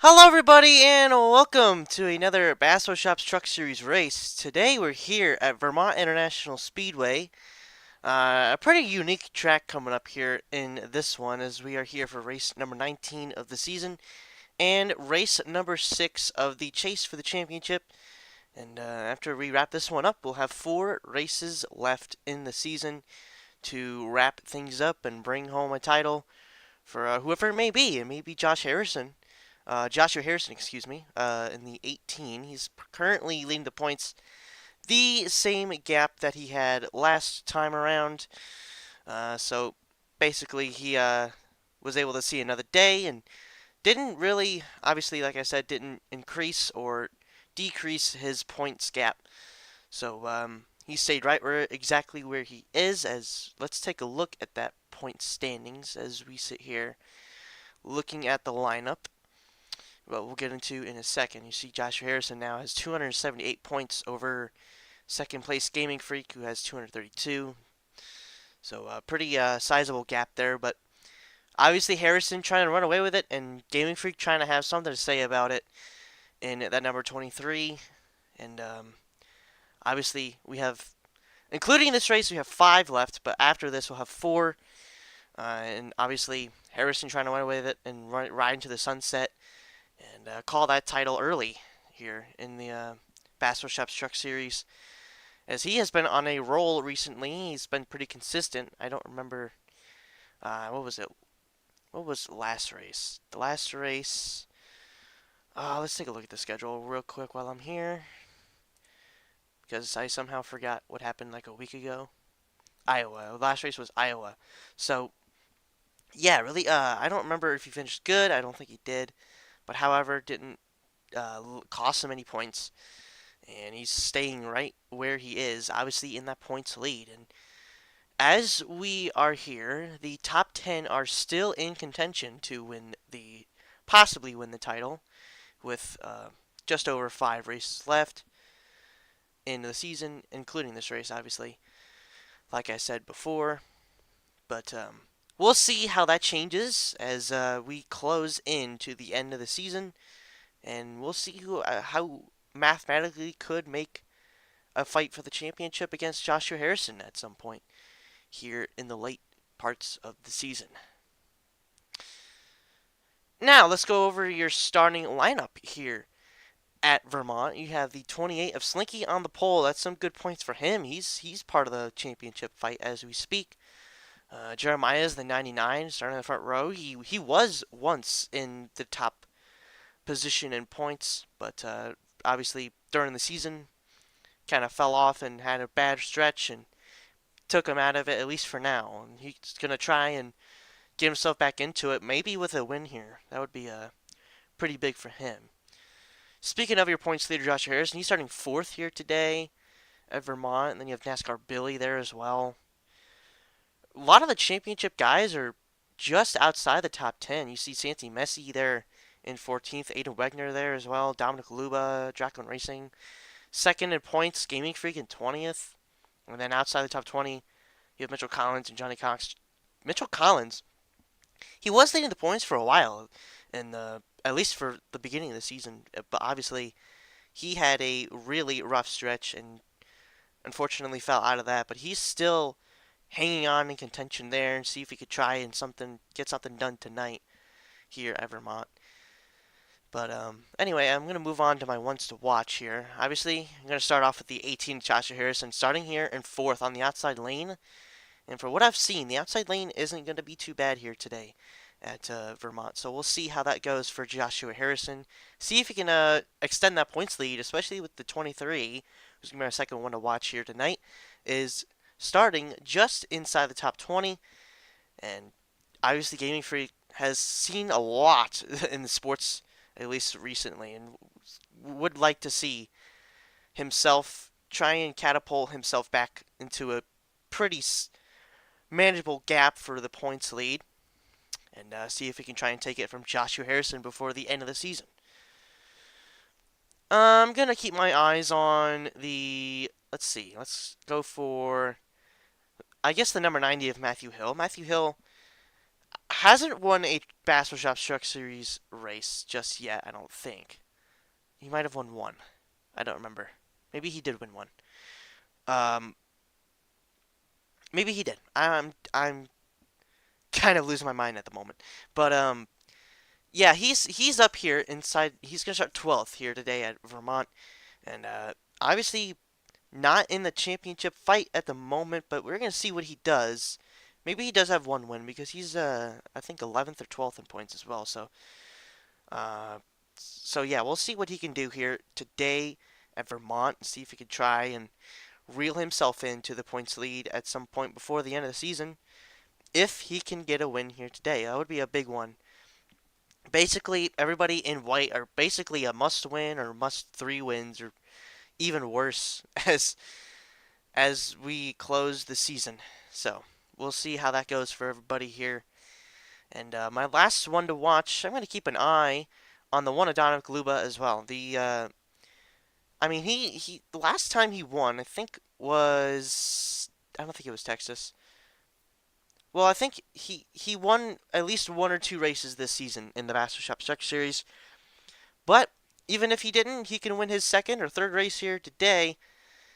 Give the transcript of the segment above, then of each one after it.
Hello, everybody, and welcome to another Basso Shops Truck Series race. Today, we're here at Vermont International Speedway. A pretty unique track coming up here in this one, as we are here for race number 19 of the season and race number 6 of the Chase for the Championship. And after we wrap this one up, we'll have 4 races left in the season to wrap things up and bring home a title for whoever it may be. It may be Joshua Harrison, excuse me, in the 18. He's currently leading the points the same gap that he had last time around. So basically, he was able to see another day and didn't really, obviously, like I said, didn't increase or decrease his points gap. So he stayed right where exactly where he is. As let's take a look at that point standings as we sit here looking at the lineup. Well, we'll get into in a second. You see Joshua Harrison now has 278 points over second place Gaming Freak, who has 232. So a pretty sizable gap there, but obviously Harrison trying to run away with it, and Gaming Freak trying to have something to say about it in that number 23. And obviously we have, including this race, we have 5 left, but after this we'll have 4. And obviously Harrison trying to run away with it and ride into the sunset and call that title early here in the Bass Shops Truck Series, as he has been on a roll recently. He's been pretty consistent. I don't remember what was it? What was the last race? The last race. Let's take a look at the schedule real quick while I'm here, because I somehow forgot what happened like a week ago. Iowa. The last race was Iowa. So yeah, really. I don't remember if he finished good. I don't think he did. But however, didn't cost him any points, and he's staying right where he is, obviously in that points lead. And as we are here, the top 10 are still in contention to possibly win the title, with just over 5 races left in the season, including this race, obviously, like I said before. But we'll see how that changes as we close into the end of the season, and we'll see how mathematically could make a fight for the championship against Joshua Harrison at some point here in the late parts of the season. Now, let's go over your starting lineup here at Vermont. You have the 28 of Slinky on the pole. That's some good points for him. He's part of the championship fight as we speak. Jeremiah is the 99, starting in the front row. He was once in the top position in points, but obviously during the season kind of fell off and had a bad stretch and took him out of it, at least for now. And he's going to try and get himself back into it, maybe with a win here. That would be pretty big for him. Speaking of your points leader, Josh Harrison, he's starting 4th here today at Vermont, and then you have NASCAR Billy there as well. A lot of the championship guys are just outside the top 10. You see Santi Messi there in 14th, Aiden Wegner there as well, Dominic Luba, Dracon Racing. 2nd in points, Gaming Freak in 20th. And then outside the top 20, you have Mitchell Collins and Johnny Cox. Mitchell Collins, he was leading the points for a while, and at least for the beginning of the season. But obviously, he had a really rough stretch and unfortunately fell out of that. But he's still hanging on in contention there, and see if he could try and get something done tonight here at Vermont. But anyway, I'm going to move on to my ones to watch here. Obviously, I'm going to start off with the 18 Joshua Harrison, starting here in 4th on the outside lane. And for what I've seen, the outside lane isn't going to be too bad here today at Vermont. So we'll see how that goes for Joshua Harrison. See if he can extend that points lead, especially with the 23, who's going to be my second one to watch here tonight, is starting just inside the top 20. And obviously, Gaming Freak has seen a lot in the sports, at least recently, and would like to see himself try and catapult himself back into a pretty manageable gap for the points lead, and see if he can try and take it from Joshua Harrison before the end of the season. I'm going to keep my eyes on the, let's see, let's go for, I guess, the number 90 of Matthew Hill. Matthew Hill, hasn't won a Bass Shop Truck Series race just yet, I don't think. He might have won one. I don't remember. Maybe he did win one. Um, maybe he did. I'm kind of losing my mind at the moment. But yeah, he's up here inside. He's gonna start 12th here today at Vermont, and obviously not in the championship fight at the moment. But we're gonna see what he does. Maybe he does have one win because he's I think 11th or 12th in points as well. Uh, so yeah, we'll see what he can do here today at Vermont. See if he can try and reel himself into the points lead at some point before the end of the season. If he can get a win here today, that would be a big one. Basically, everybody in white are basically a must win or must three wins or even worse as we close the season. So we'll see how that goes for everybody here. And my last one to watch, I'm going to keep an eye on the one of Donovan Kaluba as well. I mean, he the last time he won, I think was I don't think it was Texas. Well, I think he won at least one or two races this season in the Master Shop Truck Series. But even if he didn't, he can win his second or third race here today,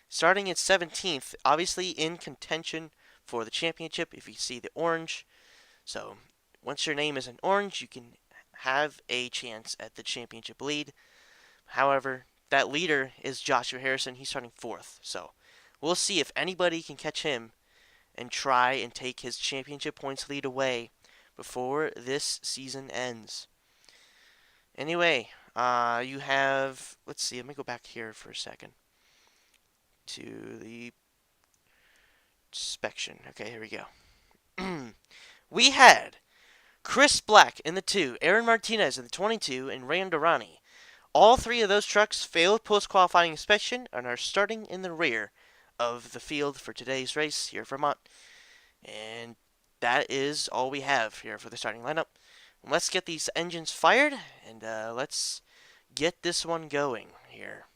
starting at 17th. Obviously in contention for the championship if you see the orange. So once your name is in orange, you can have a chance at the championship lead. However, that leader is Joshua Harrison. He's starting fourth. So we'll see if anybody can catch him and try and take his championship points lead away before this season ends. Anyway, you have, let's see, let me go back here for a second to the inspection. Okay, here we go. We had Chris Black in the 2, Aaron Martinez in the 22, and Rand Durrani. All three of those trucks failed post-qualifying inspection and are starting in the rear of the field for today's race here at Vermont. And that is all we have here for the starting lineup. Let's get these engines fired and let's get this one going here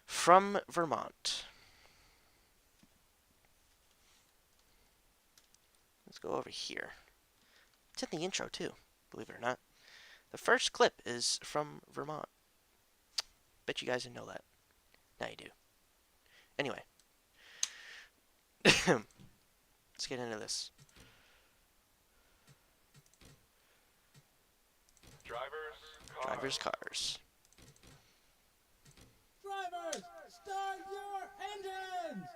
from Vermont. Let's go over here. It's in the intro too, believe it or not. The first clip is from Vermont. Bet you guys didn't know that. Now you do. Anyway. Let's get into this. Drivers' cars. Drivers, start your engines!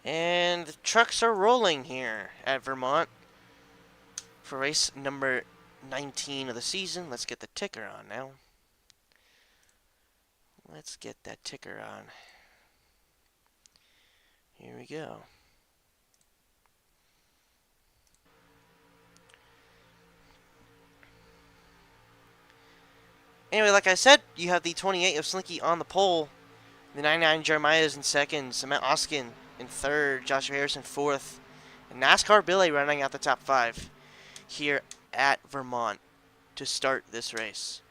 And the trucks are rolling here at Vermont for race number 19 of the season. Let's get the ticker on now. Let's get that ticker on. Here we go. Anyway, like I said, you have the 28 of Slinky on the pole. The 99 Jeremiah is in second. Cement Oskin in third. Joshua Harrison fourth. And NASCAR Billy running out the top five here at Vermont to start this race.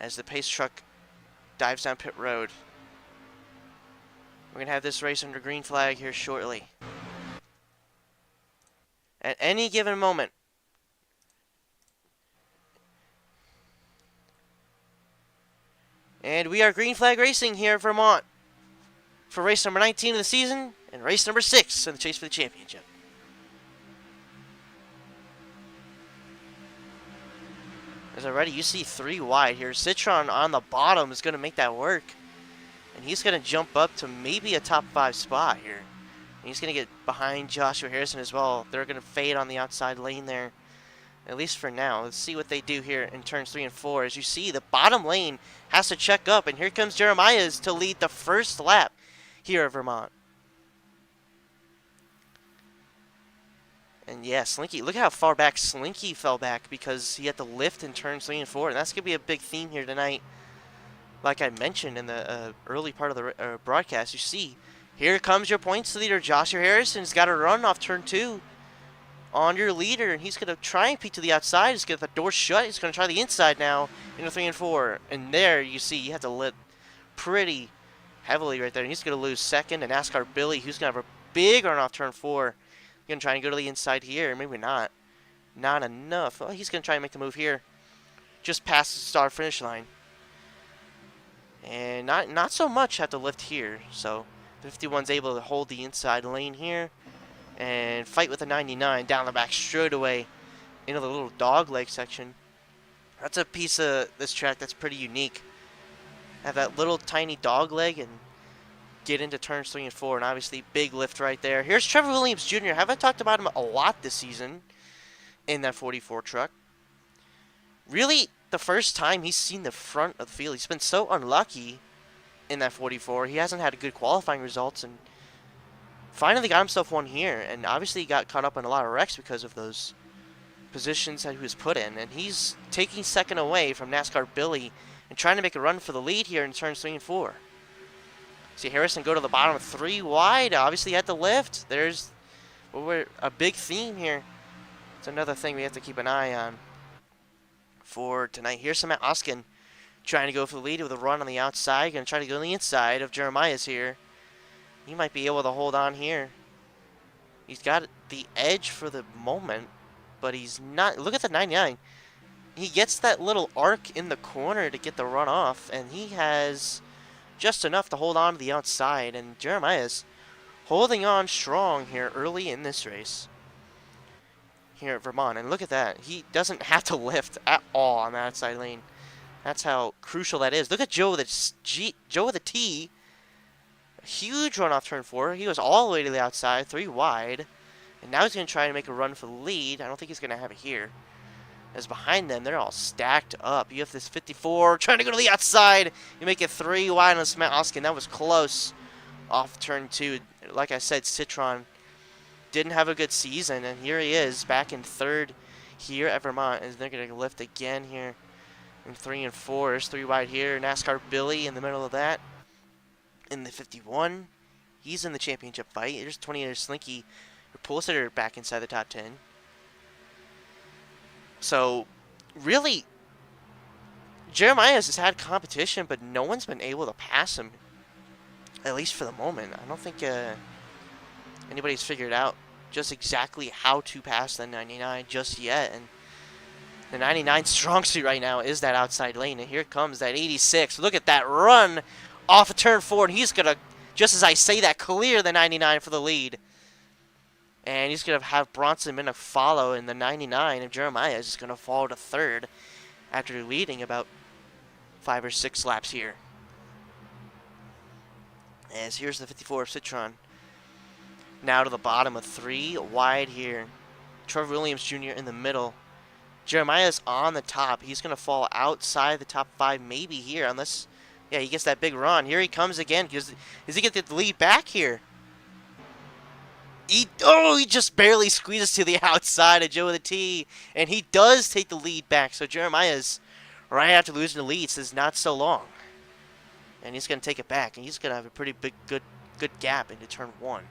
As the pace truck dives down pit road. We're going to have this race under green flag here shortly. At any given moment. And we are green flag racing here at Vermont for race number 19 of the season and race number 6 in the chase for the championship. As already you see 3 wide here. Citron on the bottom is going to make that work. And he's going to jump up to maybe a top 5 spot here. And he's going to get behind Joshua Harrison as well. They're going to fade on the outside lane there. At least for now. Let's see what they do here in turns 3 and 4. As you see, the bottom lane has to check up. And here comes Jeremiah's to lead the first lap here at Vermont. And yeah, Slinky, look at how far back Slinky fell back because he had to lift and turn three and four. And that's going to be a big theme here tonight. Like I mentioned in the early part of the broadcast, you see, here comes your points leader. Joshua Harrison's got a run off turn two on your leader, and he's going to try and peek to the outside. He's going to get the door shut. He's going to try the inside now into three and four. And there you see, you have to lift pretty heavily right there. And he's going to lose second. And NASCAR Billy, who's going to have a big run off turn four, going to try and go to the inside here. Maybe not. Not enough. Well, he's going to try and make the move here. Just past the start finish line. And not so much at the lift here. So the 51's able to hold the inside lane here and fight with the 99 down the back straightaway into the little dog leg section. That's a piece of this track that's pretty unique. Have that little tiny dog leg and get into turns 3 and 4, and obviously big lift right there. Here's Trevor Williams Jr. Haven't talked about him a lot this season in that 44 truck. Really, the first time he's seen the front of the field. He's been so unlucky in that 44. He hasn't had good qualifying results, and finally got himself one here. And obviously he got caught up in a lot of wrecks because of those positions that he was put in. And he's taking second away from NASCAR Billy and trying to make a run for the lead here in turns 3 and 4. See Harrison go to the bottom of 3 wide. Obviously had to lift. There's a big theme here. It's another thing we have to keep an eye on for tonight. Here's Matt Oskin trying to go for the lead with a run on the outside. Going to try to go on the inside of Jeremiah's here. He might be able to hold on here. He's got the edge for the moment, but he's not. Look at the 99. He gets that little arc in the corner to get the run off, and he has just enough to hold on to the outside. And Jeremiah's holding on strong here early in this race here at Vermont. And look at that. He doesn't have to lift at all on the outside lane. That's how crucial that is. Look at Joe with a T. Huge run off turn 4. He was all the way to the outside, 3 wide. And now he's going to try to make a run for the lead. I don't think he's going to have it here. As behind them, they're all stacked up. You have this 54 trying to go to the outside. You make it 3 wide on Matt Oskin. That was close off turn 2. Like I said, Citron didn't have a good season. And here he is back in 3rd here at Vermont. And they're going to lift again here in 3 and 4. There's 3 wide here. NASCAR Billy in the middle of that. In the 51, he's in the championship fight. There's 28 Slinky Pulisitter back inside the top 10. So, really, Jeremiah's has had competition, but no one's been able to pass him, at least for the moment. I don't think anybody's figured out just exactly how to pass the 99 just yet. And the 99 strong suit right now is that outside lane. And here comes that 86. Look at that run off of turn 4, and he's going to, just as I say that, clear the 99 for the lead. And he's going to have Bronson Minnick follow in the 99, and Jeremiah is just going to fall to 3rd after leading about 5 or 6 laps here. As here's the 54 of Citron. Now to the bottom of 3 wide here. Trevor Williams Jr. in the middle. Jeremiah's on the top. He's going to fall outside the top 5 maybe here, unless... yeah, he gets that big run. Here he comes again. Is he going to get the lead back here? He just barely squeezes to the outside of Joe with a T. And he does take the lead back. So Jeremiah's, right after losing the lead, says not so long. And he's going to take it back. And he's going to have a pretty big, good gap into turn 1.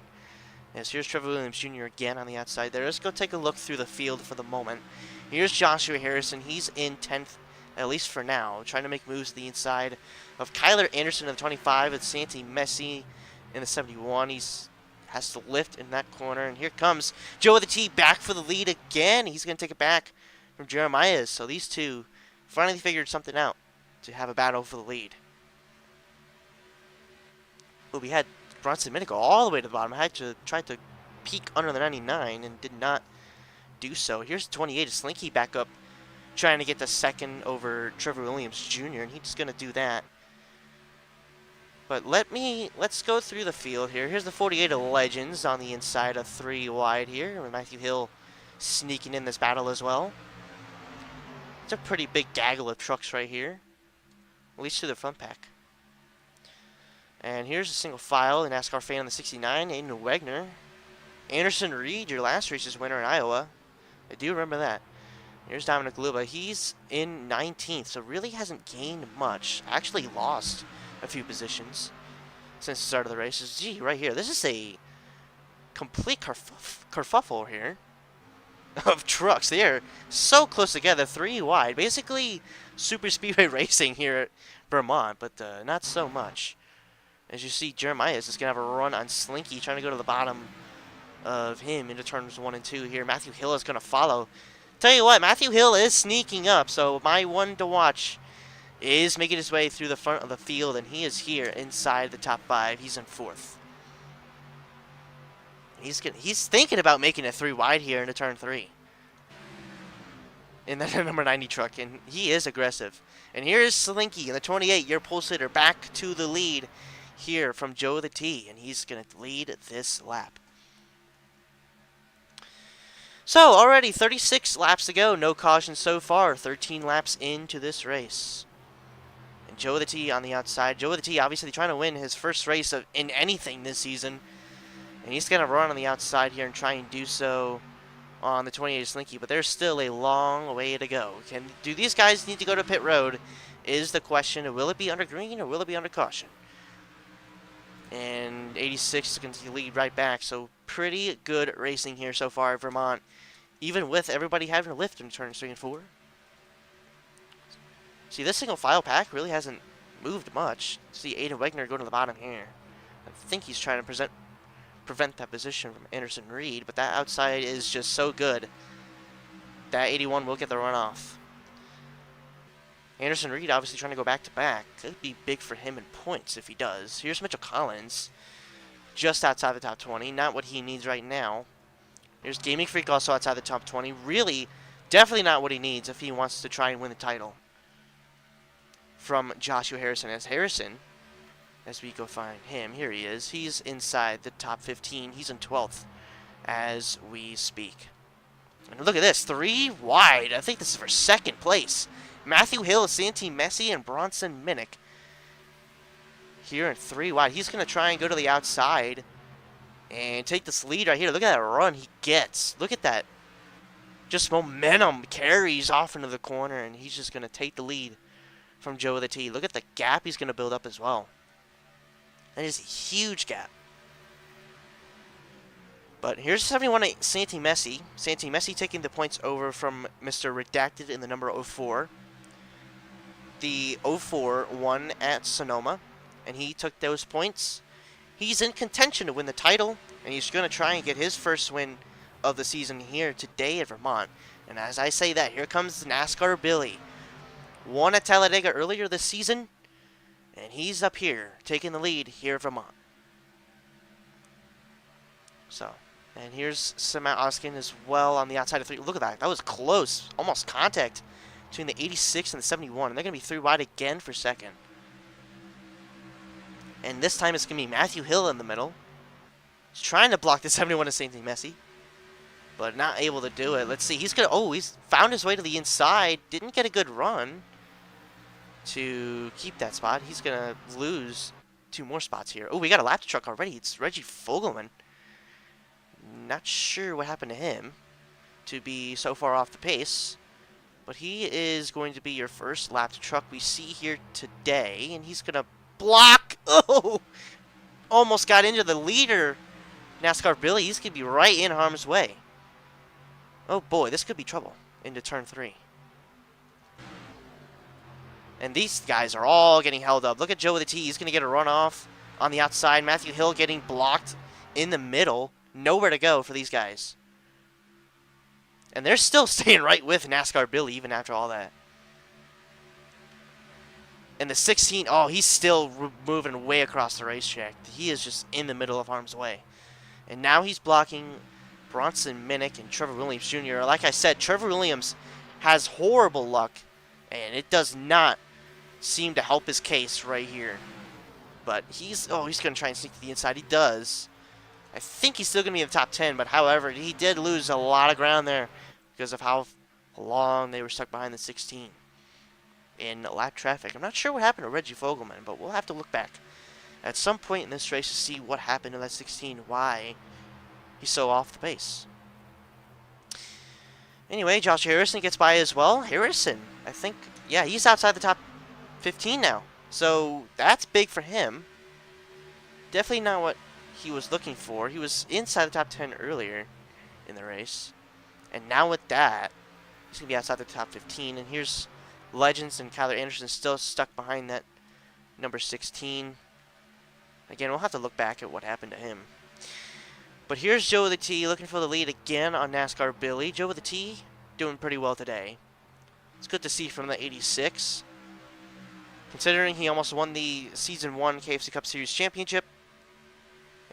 As here's Trevor Williams Jr. again on the outside there. Let's go take a look through the field for the moment. Here's Joshua Harrison. He's in 10th, at least for now, trying to make moves to the inside of Kyler Anderson in the 25 and Santi Messi in the 71. He's has to lift in that corner. And here comes Joe with the T back for the lead again. He's going to take it back from Jeremiah. So these two finally figured something out to have a battle for the lead. But we had Bronson Minnick go all the way to the bottom. I had to try to peek under the 99 and did not do so. Here's 28 Slinky back up, trying to get the second over Trevor Williams Jr. And he's going to do that. But let's go through the field here. Here's the 48 of Legends on the inside of 3 wide here. With Matthew Hill sneaking in this battle as well. It's a pretty big gaggle of trucks right here. At least to the front pack. And here's a single file, the NASCAR fan on the 69, Aiden Wegner. Anderson Reed, your last race's winner in Iowa. I do remember that. Here's Dominic Luba. He's in 19th, so really hasn't gained much. Actually lost a few positions since the start of the races. Gee, right here. This is a complete kerfuffle here of trucks. They are so close together, 3 wide. Basically, super speedway racing here at Vermont, but not so much. As you see, Jeremiah is just going to have a run on Slinky, trying to go to the bottom of him into turns 1 and 2 here. Matthew Hill is going to follow. Tell you what, Matthew Hill is sneaking up, so my one to watch is making his way through the front of the field, and he is here inside the top 5. He's in 4th. He's thinking about making a 3 wide here into turn 3 in the number 90 truck, and he is aggressive. And here is Slinky in the 28, your pole sitter, back to the lead here from Joe the T, and he's going to lead this lap. So, already 36 laps to go, no caution so far, 13 laps into this race. And Joe the T on the outside. Joe the T obviously trying to win his first race in anything this season. And he's going to run on the outside here and try and do so on the 28 Slinky, but there's still a long way to go. Do these guys need to go to pit road is the question. Will it be under green or will it be under caution? And 86 is going to lead right back, so pretty good racing here so far at Vermont, even with everybody having to lift in turns 3 and 4. See, this single file pack really hasn't moved much. See Aiden Wegner go to the bottom here. I think he's trying to prevent that position from Anderson Reed, but that outside is just so good that 81 will get the runoff. Anderson Reed obviously trying to go back-to-back. Could be big for him in points if he does. Here's Mitchell Collins, just outside the top 20. Not what he needs right now. Here's Gaming Freak also outside the top 20. Really, definitely not what he needs if he wants to try and win the title. From Joshua Harrison. As we go find him, here he is. He's inside the top 15. He's in 12th as we speak. And look at this, 3 wide. I think this is for second place. Matthew Hill, Santee Messi, and Bronson Minnick here in 3 wide. He's going to try and go to the outside and take this lead right here. Look at that run he gets. Look at that. Just momentum carries off into the corner, and he's just going to take the lead from Joe the T. Look at the gap he's going to build up as well. That is a huge gap. But here's 71 Santee Messi. Santee Messi taking the points over from Mr. Redacted in the number 04. The 04 won at Sonoma, and he took those points. He's in contention to win the title, and he's going to try and get his first win of the season here today at Vermont. And as I say that, here comes NASCAR Billy. Won at Talladega earlier this season, and he's up here taking the lead here at Vermont. So, and here's Samant Oskin as well on the outside of 3. Look at that. That was close. Almost contact between the 86 and the 71. And they're going to be 3 wide again for second. And this time it's going to be Matthew Hill in the middle. He's trying to block the 71 of St. Messi, but not able to do it. Let's see. He's going to... Oh, he's found his way to the inside. Didn't get a good run to keep that spot. He's going to lose 2 more spots here. Oh, we got a lap truck already. It's Reggie Fogelman. Not sure what happened to him to be so far off the pace, but he is going to be your first lap truck we see here today, and he's going to block. Oh, almost got into the leader, NASCAR Billy. He's going to be right in harm's way. Oh boy, this could be trouble into turn 3. And these guys are all getting held up. Look at Joe with the T. He's going to get a runoff on the outside. Matthew Hill getting blocked in the middle. Nowhere to go for these guys. And they're still staying right with NASCAR Billy even after all that. And the 16, oh, he's still moving way across the racetrack. He is just in the middle of harm's way. And now he's blocking Bronson Minnick and Trevor Williams Jr. Like I said, Trevor Williams has horrible luck, and it does not seem to help his case right here. But he's going to try and sneak to the inside. He does. I think he's still going to be in the top 10, but however, he did lose a lot of ground there because of how long they were stuck behind the 16 in lap traffic. I'm not sure what happened to Reggie Fogelman, but we'll have to look back at some point in this race to see what happened to that 16, why He's so off the pace. Anyway, Josh Harrison gets by as well. Harrison, I think, yeah, he's outside the top 15 now. So that's big for him. Definitely not what he was looking for. He was inside the top 10 earlier in the race. And now with that, he's going to be outside the top 15. And here's Legends and Kyler Anderson still stuck behind that number 16. Again, we'll have to look back at what happened to him. But here's Joe with the T looking for the lead again on NASCAR Billy. Joe with the T doing pretty well today. It's good to see from the 86. Considering he almost won the Season 1 KFC Cup Series Championship.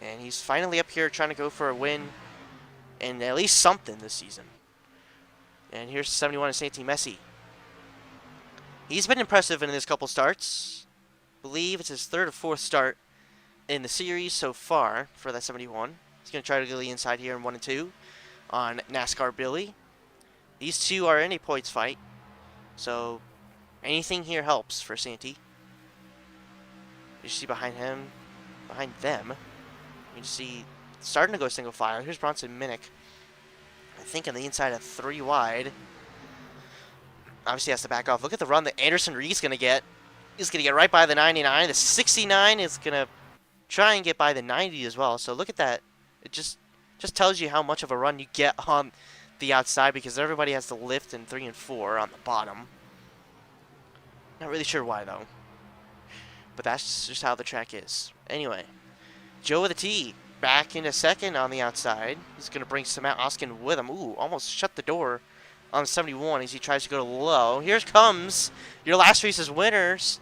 And he's finally up here trying to go for a win and at least something this season. And here's 71 and Santi Messi. He's been impressive in his couple starts. I believe it's his third or fourth start in the series so far for that 71. He's going to try to go the inside here in 1 and 2 on NASCAR Billy. These two are in a points fight, so anything here helps for Santi. You see behind him, behind them, you see starting to go single file. Here's Bronson Minnick. I think on the inside of 3 wide. Obviously has to back off. Look at the run that Anderson Reed's going to get. He's going to get right by the 99. The 69 is going to try and get by the 90 as well. So look at that. It just tells you how much of a run you get on the outside because everybody has to lift in 3 and 4 on the bottom. Not really sure why though. But that's just how the track is. Anyway, Joe with a T back into second on the outside. He's going to bring Samant Oskin with him. Ooh, almost shut the door on 71 as he tries to go to low. Here comes your last race's winners.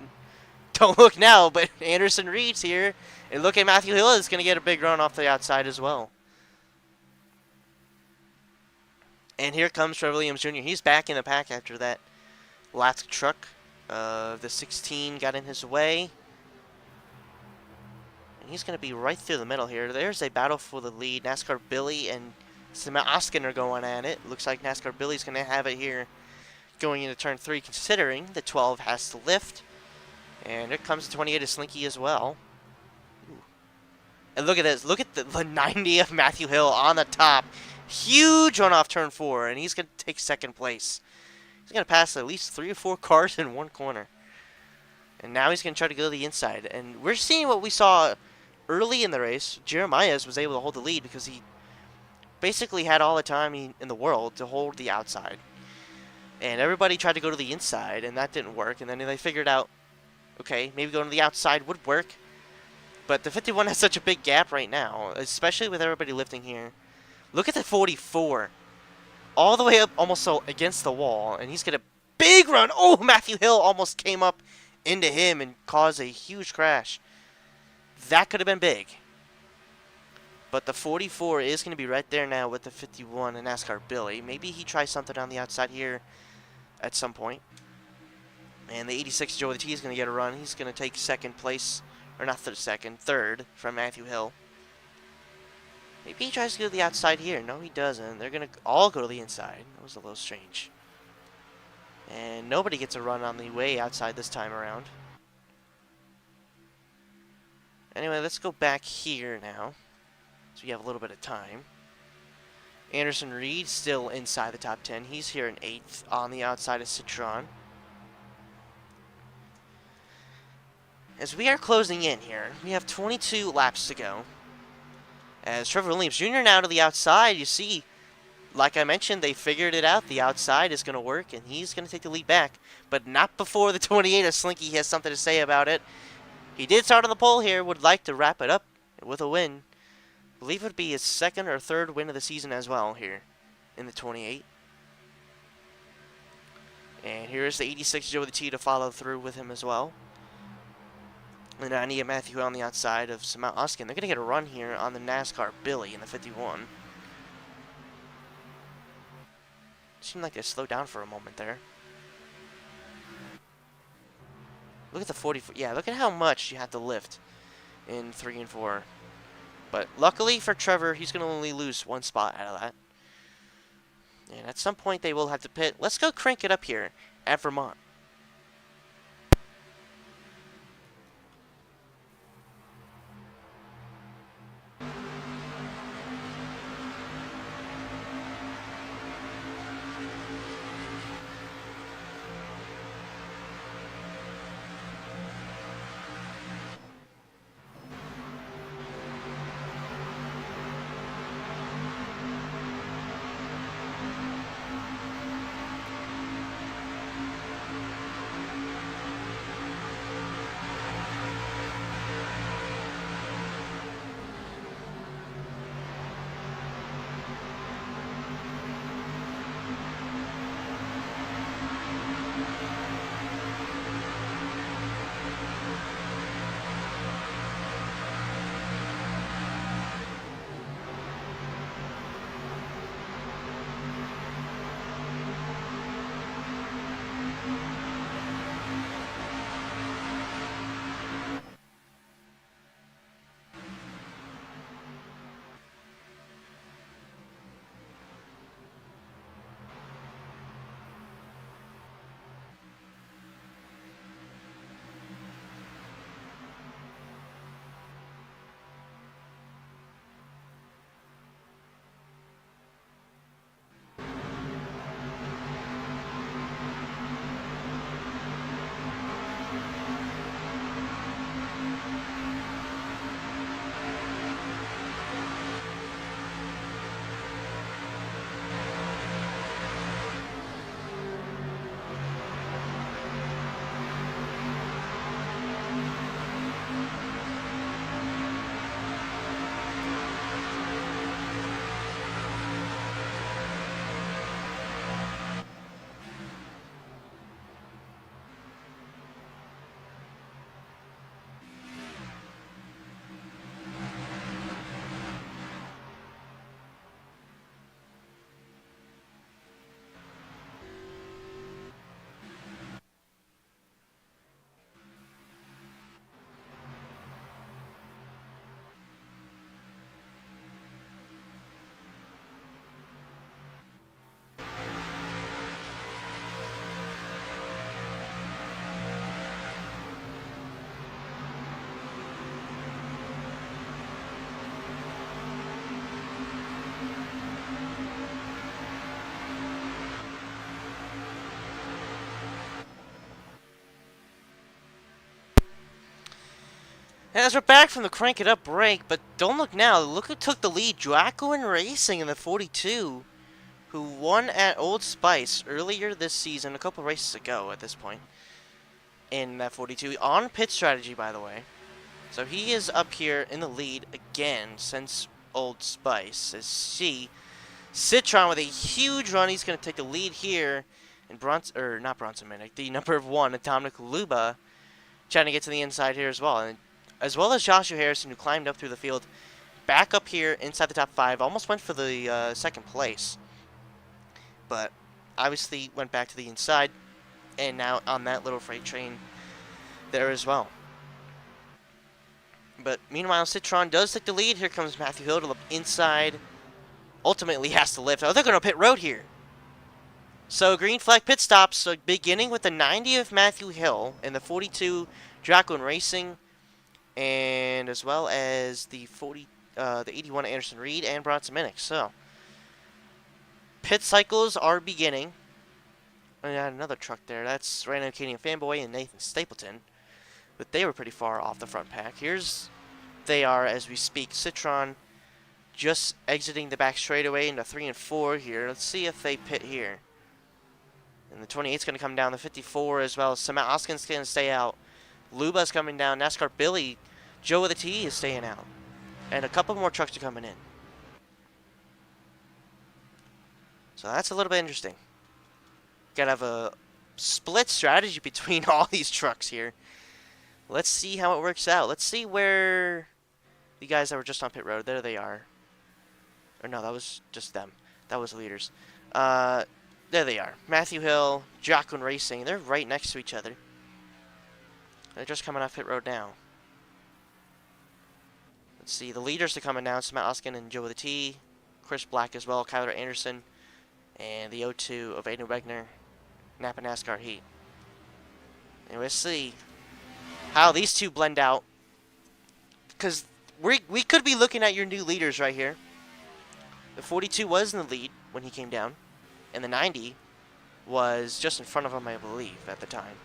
Don't look now, but Anderson Reed's here. And look at Matthew Hill is going to get a big run off the outside as well. And here comes Trevor Williams Jr. He's back in the pack after that last truck. The 16 got in his way. And he's going to be right through the middle here. There's a battle for the lead. NASCAR Billy and Samant Oskin are going at it. Looks like NASCAR Billy's going to have it here going into turn 3, considering the 12 has to lift. And here comes the 28 of Slinky as well. Ooh. And look at this. Look at the 90 of Matthew Hill on the top. Huge run off turn 4, and he's going to take second place. He's going to pass at least 3 or 4 cars in one corner. And now he's going to try to go to the inside. And we're seeing what we saw early in the race. Jeremiah was able to hold the lead because he basically had all the time in the world to hold the outside. And everybody tried to go to the inside, and that didn't work. And then they figured out, okay, maybe going to the outside would work. But the 51 has such a big gap right now, especially with everybody lifting here. Look at the 44. All the way up almost so against the wall. And he's got a big run. Oh, Matthew Hill almost came up into him and caused a huge crash. That could have been big. But the 44 is going to be right there now with the 51 and NASCAR Billy. Maybe he tries something on the outside here at some point. And the 86 Joe the T is going to get a run. He's going to take second place. Or not third from Matthew Hill. Maybe he tries to go to the outside here. No, he doesn't. They're going to all go to the inside. That was a little strange. And nobody gets a run on the way outside this time around. Anyway, let's go back here now. So we have a little bit of time. Anderson Reed still inside the top 10. He's here in 8th on the outside of Citron. As we are closing in here, we have 22 laps to go. As Trevor Williams Jr. now to the outside, you see, like I mentioned, they figured it out. The outside is going to work, and he's going to take the lead back. But not before the 28 of Slinky has something to say about it. He did start on the pole here, would like to wrap it up with a win. I believe it would be his second or third win of the season as well here in the 28. And here's the 86 Joe the T to follow through with him as well. And I need Matthew on the outside of Samant Oskin. They're going to get a run here on the NASCAR Billy in the 51. Seemed like they slowed down for a moment there. Look at the 44. Yeah, look at how much you have to lift in 3 and 4. But luckily for Trevor, he's going to only lose 1 spot out of that. And at some point, they will have to pit. Let's go crank it up here at Vermont. As we're back from the Crank It Up break, but don't look now. Look who took the lead. Jacqueline Racing in the 42, who won at Old Spice earlier this season, a couple races ago at this point, in that 42. On pit strategy, by the way. So he is up here in the lead again since Old Spice. As Citron with a huge run. He's going to take the lead here. And not Bronson Minnick, the number 1, Dominic Luba, trying to get to the inside here as well. And as well as Joshua Harrison, who climbed up through the field, back up here inside the top 5. Almost went for the second place. But obviously went back to the inside. And now on that little freight train there as well. But meanwhile, Citron does take the lead. Here comes Matthew Hill to the inside. Ultimately has to lift. Oh, they're going to pit road here. So green flag pit stops. So beginning with the 90 of Matthew Hill and the 42 Jacqueline Racing, and as well as the 81 Anderson Reed and Bronson Minnick. So pit cycles are beginning. I got another truck there. That's Random Canadian Fanboy and Nathan Stapleton. But they were pretty far off the front pack. They are as we speak. Citron just exiting the back straightaway into 3 and 4 here. Let's see if they pit here. And the 28 is going to come down. The 54 as well. Samet Oskin's going to stay out. Luba's coming down. NASCAR Billy. Joe with a T is staying out. And a couple more trucks are coming in. So that's a little bit interesting. Gotta have a split strategy between all these trucks here. Let's see how it works out. Let's see where the guys that were just on pit road. There they are. Or no, that was just them. That was the leaders. There they are. Matthew Hill, Jacqueline Racing. They're right next to each other. They're just coming off pit road now. Let's see. The leaders are coming now. Matt Oskin and Joe with a T. Chris Black as well. Kyler Anderson. And the 02 of Aiden Wegner. Napa NASCAR Heat. And we'll see how these two blend out. Because we could be looking at your new leaders right here. The 42 was in the lead when he came down. And the 90 was just in front of him, I believe, at the time.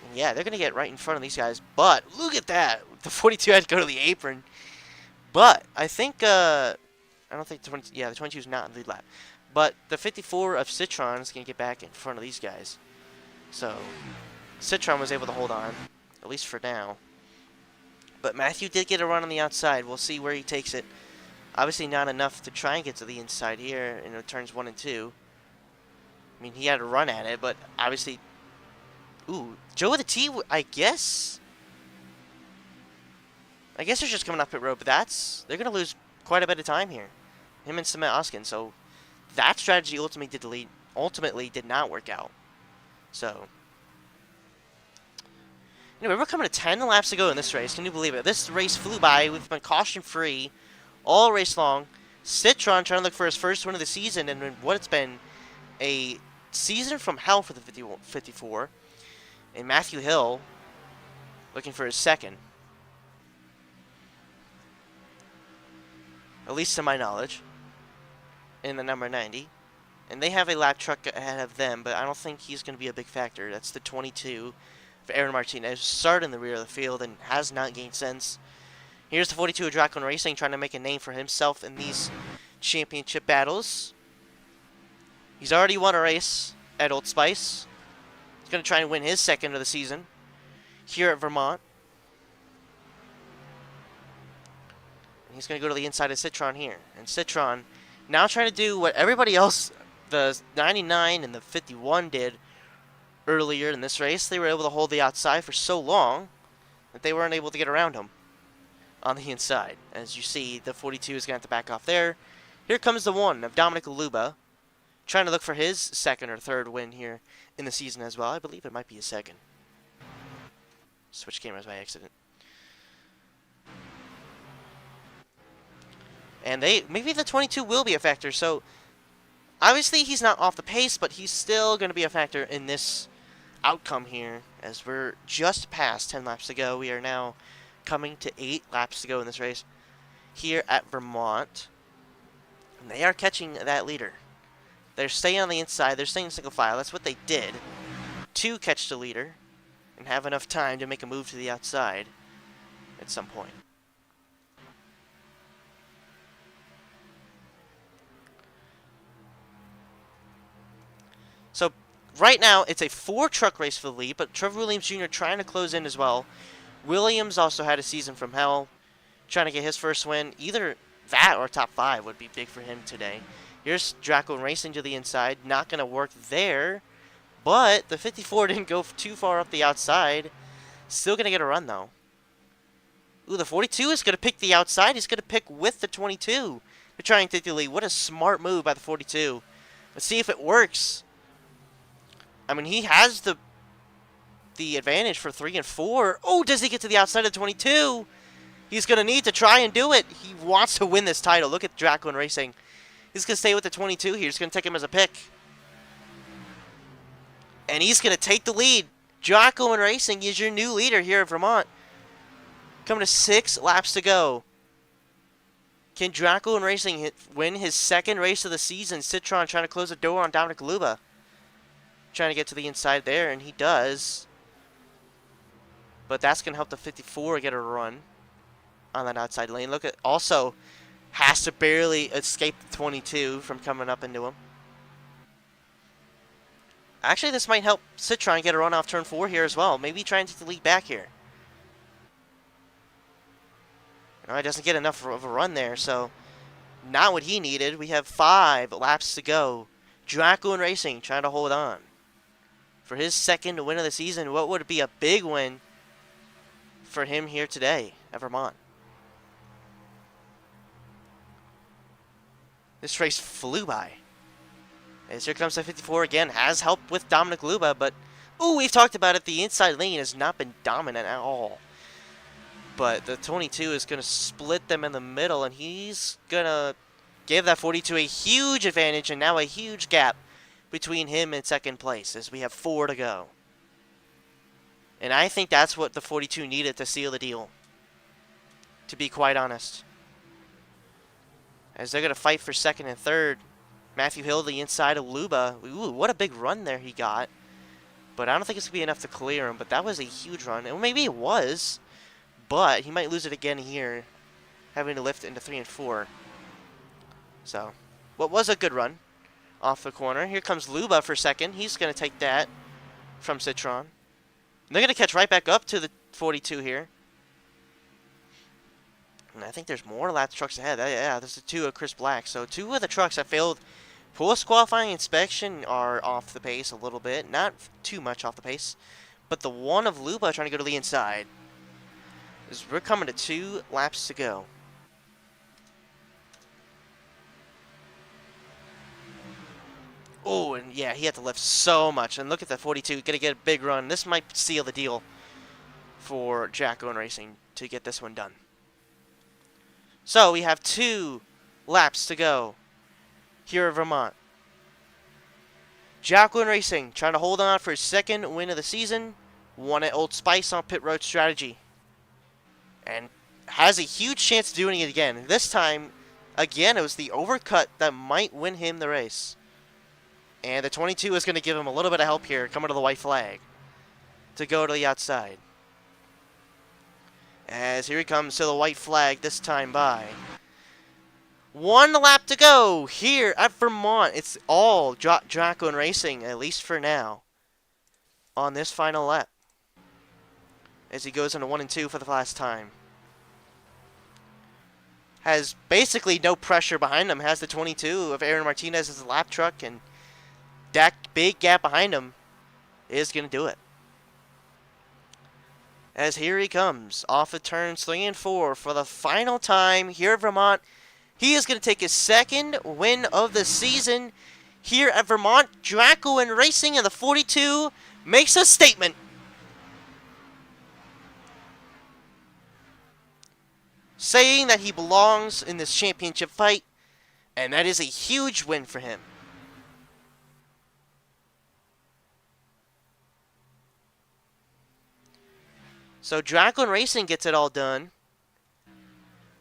And yeah, they're going to get right in front of these guys. But look at that. The 42 had to go to the apron. But I think, I don't think the 22 is not in the lead lap. But the 54 of Citron is going to get back in front of these guys. So Citron was able to hold on, at least for now. But Matthew did get a run on the outside. We'll see where he takes it. Obviously not enough to try and get to the inside here in turns 1 and 2. I mean, he had a run at it, but obviously... Ooh, Joe with a T, I guess? I guess they're just coming off pit road, but they're going to lose quite a bit of time here. Him and Samet Oskin, so that strategy ultimately did not work out. So... Anyway, we're coming to 10 laps to go in this race. Can you believe it? This race flew by. We've been caution-free all race long. Citron trying to look for his first win of the season, and what it's been a season from hell for the 54. And Matthew Hill looking for his second. At least to my knowledge. In the number 90. And they have a lap truck ahead of them, but I don't think he's going to be a big factor. That's the 22. For Aaron Martinez, started in the rear of the field and has not gained since. Here's the 42 of Jacqueline Racing trying to make a name for himself in these championship battles. He's already won a race at Old Spice. He's going to try and win his second of the season here at Vermont. And he's going to go to the inside of Citron here. And Citron now trying to do what everybody else, the 99 and the 51 did earlier in this race. They were able to hold the outside for so long that they weren't able to get around him on the inside. As you see, the 42 is going to have to back off there. Here comes the 1 of Dominic Luba, trying to look for his second or third win here in the season as well. I believe it might be his second. Switch cameras by accident. And maybe the 22 will be a factor. So obviously he's not off the pace, but he's still going to be a factor in this outcome here, as we're just past 10 laps to go. We are now coming to 8 laps to go in this race here at Vermont. And they are catching that leader. They're staying on the inside. They're staying single file. That's what they did. to catch the leader and have enough time to make a move to the outside at some point. So right now it's a 4-truck race for the lead, but Trevor Williams Jr. trying to close in as well. Williams also had a season from hell, trying to get his first win. Either that or top 5 would be big for him today. Here's Draco racing to the inside. Not going to work there, but the 54 didn't go too far up the outside. Still going to get a run, though. Ooh, the 42 is going to pick the outside. He's going to pick with the 22 to try and take the lead. What a smart move by the 42. Let's see if it works. I mean, he has the advantage for 3 and 4. Oh, does he get to the outside of 22? He's going to need to try and do it. He wants to win this title. Look at Draco Racing. He's going to stay with the 22 here. He's going to take him as a pick. And he's going to take the lead. Draco Racing is your new leader here at Vermont. Coming to 6 laps to go. Can Draco Racing win his 2nd race of the season? Citron trying to close the door on Dominic Luba. Trying to get to the inside there, and he does. But that's going to help the 54 get a run on that outside lane. Look at, also has to barely escape the 22 from coming up into him. Actually, this might help Citron get a run off turn 4 here as well. Maybe try and take the lead back here. No, he doesn't get enough of a run there, so not what he needed. We have 5 laps to go. Draco Racing trying to hold on for his 2nd win of the season. What would be a big win for him here today at Vermont? This race flew by. As here comes the 54 again. Has help with Dominic Luba, but ooh, we've talked about it. The inside lane has not been dominant at all. But the 22 is going to split them in the middle, and he's going to give that 42 a huge advantage, and now a huge gap between him and 2nd place as we have 4 to go. And I think that's what the 42 needed to seal the deal, to be quite honest. As they're going to fight for 2nd and 3rd. Matthew Hill, the inside of Luba. Ooh, what a big run there he got. But I don't think it's going to be enough to clear him. But that was a huge run. And maybe it was. But he might lose it again here, having to lift into 3 and 4. So, what was a good run off the corner. Here comes Luba for 2nd. He's going to take that from Citron. And they're going to catch right back up to the 42 here. And I think there's more laps trucks ahead. Yeah, there's the 2 of Chris Black. So 2 of the trucks that failed post-qualifying inspection are off the pace a little bit. Not too much off the pace. But the 1 of Luba trying to go to the inside. As we're coming to 2 laps to go. Oh, and yeah, he had to lift so much. And look at the 42, going to get a big run. This might seal the deal for Draco Racing to get this one done. So we have 2 laps to go here at Vermont. Draco Racing trying to hold on for his 2nd win of the season. Won at Old Spice on pit road strategy. And has a huge chance of doing it again. This time, again, it was the overcut that might win him the race. And the 22 is going to give him a little bit of help here, coming to the white flag to go to the outside. As here he comes to the white flag, this time by. 1 lap to go here at Vermont. It's all Draco Racing, at least for now, on this final lap. As he goes into 1 and 2 for the last time. Has basically no pressure behind him. Has the 22 of Aaron Martinez as a lap truck, and that big gap behind him is going to do it. As here he comes off of turns 3 and 4 for the final time here at Vermont. He is going to take his 2nd win of the season here at Vermont. Draco Racing, and the 42 makes a statement. Saying that he belongs in this championship fight, and that is a huge win for him. So Draco Racing gets it all done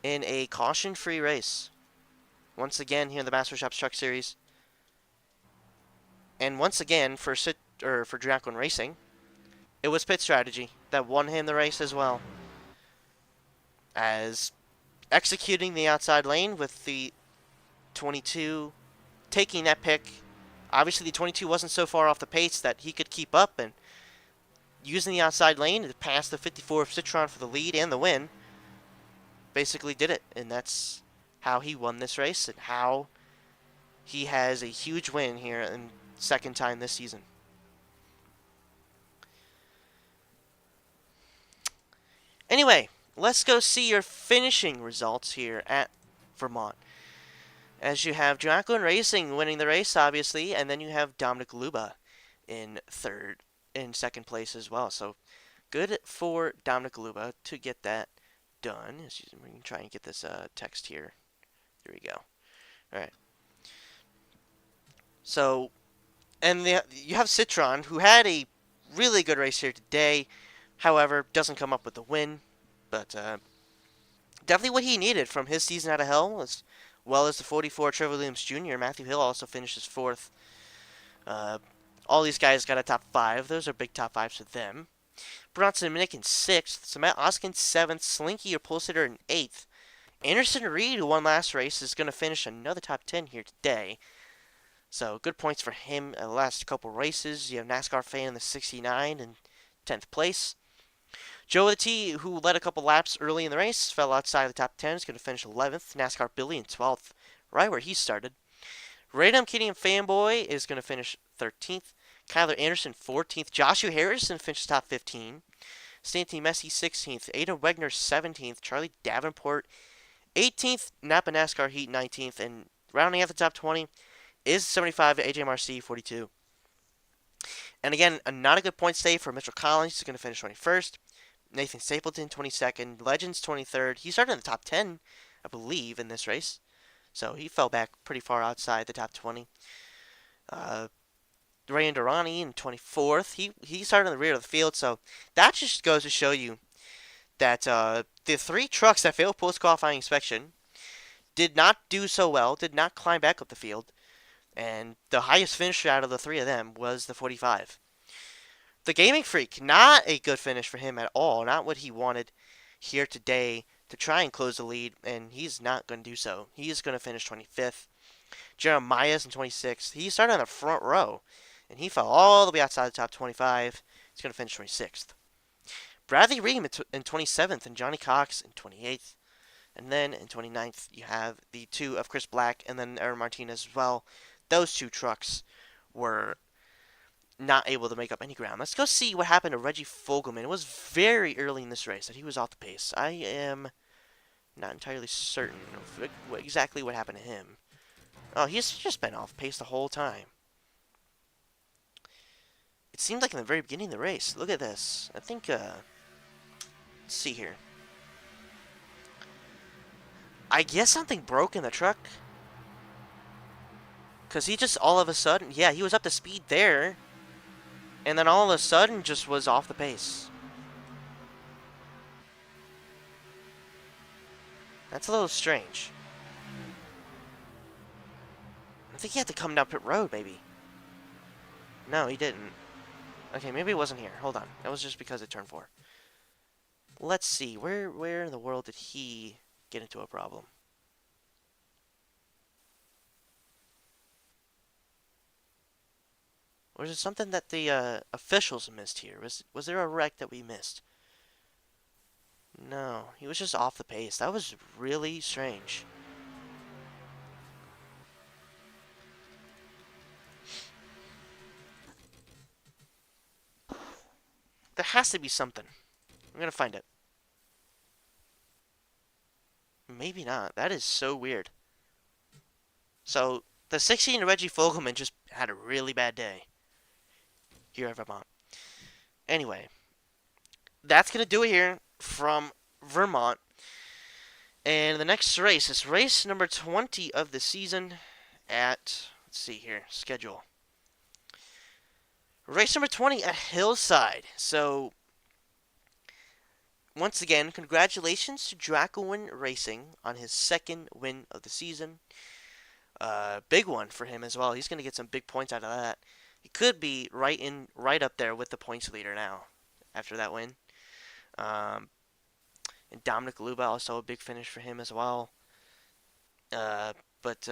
in a caution-free race. Once again here in the Master Shops Truck Series. And once again for or for Jacqueline Racing. It was pit strategy that won him the race as well, as executing the outside lane with the 22 taking that pick. Obviously, the 22 wasn't so far off the pace that he could keep up, and using the outside lane to pass the 54 of Citron for the lead and the win, basically did it. And that's how he won this race and how he has a huge win here in second time this season. Anyway, let's go see your finishing results here at Vermont. As you have Jacqueline Racing winning the race, obviously, and then you have Dominic Luba in second place as well. So good for Dominic Luba to get that done. We can try and get this text here. There we go. All right. So, and you have Citron, who had a really good race here today. However, doesn't come up with the win, but definitely what he needed from his season out of hell, as well as the 44 Trevor Williams Jr. Matthew Hill also finishes fourth. Uh, all these guys got a top five. Those are big top fives for them. Bronson Minnick in sixth. Samet Oskin seventh. Slinky or Pulsitter in eighth. Anderson Reed, who won last race, is going to finish another top 10 here today. So good points for him in the last couple races. You have NASCAR fan in the 69 in 10th place. Joe the T, who led a couple laps early in the race, fell outside the top 10. Is going to finish 11th. NASCAR Billy in 12th, right where he started. Radom Kitty and Fanboy is going to finish 13th. Kyler Anderson 14th. Joshua Harrison finishes top 15. Stanty Messi 16th. Ada Wegner 17th. Charlie Davenport 18th. Napa NASCAR Heat 19th. And rounding out the top 20 is 75 AJ Marcy 42. And again, not a good point stay for Mitchell Collins. He's going to finish 21st. Nathan Stapleton 22nd. Legends 23rd. He started in the top 10, I believe, in this race. So he fell back pretty far outside the top 20. Ray Durrani in 24th. He started in the rear of the field. So that just goes to show you that the three trucks that failed post-qualifying inspection did not do so well, did not climb back up the field. And the highest finisher out of the three of them was the 45. The Gaming Freak, not a good finish for him at all. Not what he wanted here today to try and close the lead, and he's not going to do so. He's going to finish 25th. Jeremiah's in 26th. He started on the front row, and he fell all the way outside the top 25. He's going to finish 26th. Bradley Ream in 27th, and Johnny Cox in 28th. And then in 29th, you have the two of Chris Black and then Aaron Martinez as well. Those two trucks were not able to make up any ground. Let's go see what happened to Reggie Fogelman. It was very early in this race that he was off the pace. I am not entirely certain of exactly what happened to him. Oh, he's just been off pace the whole time. It seemed like in the very beginning of the race. Look at this. I think, let's see here. I guess something broke in the truck. Because he just all of a sudden, yeah, he was up to speed there. And then all of a sudden just was off the pace. That's a little strange. I think he had to come down pit road, maybe. No, he didn't. Okay, maybe it wasn't here. Hold on. That was just because it turned 4. Let's see. Where in the world did he get into a problem? Or is it something that the officials missed here? Was there a wreck that we missed? No, he was just off the pace. That was really strange. There has to be something. I'm gonna find it. Maybe not. That is so weird. So, the 16 Reggie Fogelman just had a really bad day here at Vermont. Anyway, that's going to do it here from Vermont. And the next race is race number 20 of the season at, let's see here, schedule. Race number 20 at Hillside. So, once again, congratulations to Jacqueline Racing on his second win of the season. Big one for him as well. He's going to get some big points out of that. he could be right up there with the points leader now after that win. Um, and Dominic Luba also a big finish for him as well. But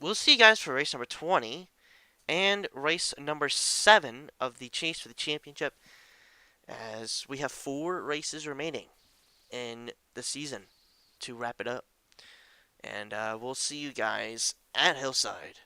we'll see you guys for race number 20 and race number 7 of the chase for the championship, as we have 4 races remaining in the season to wrap it up. And we'll see you guys at Hillside.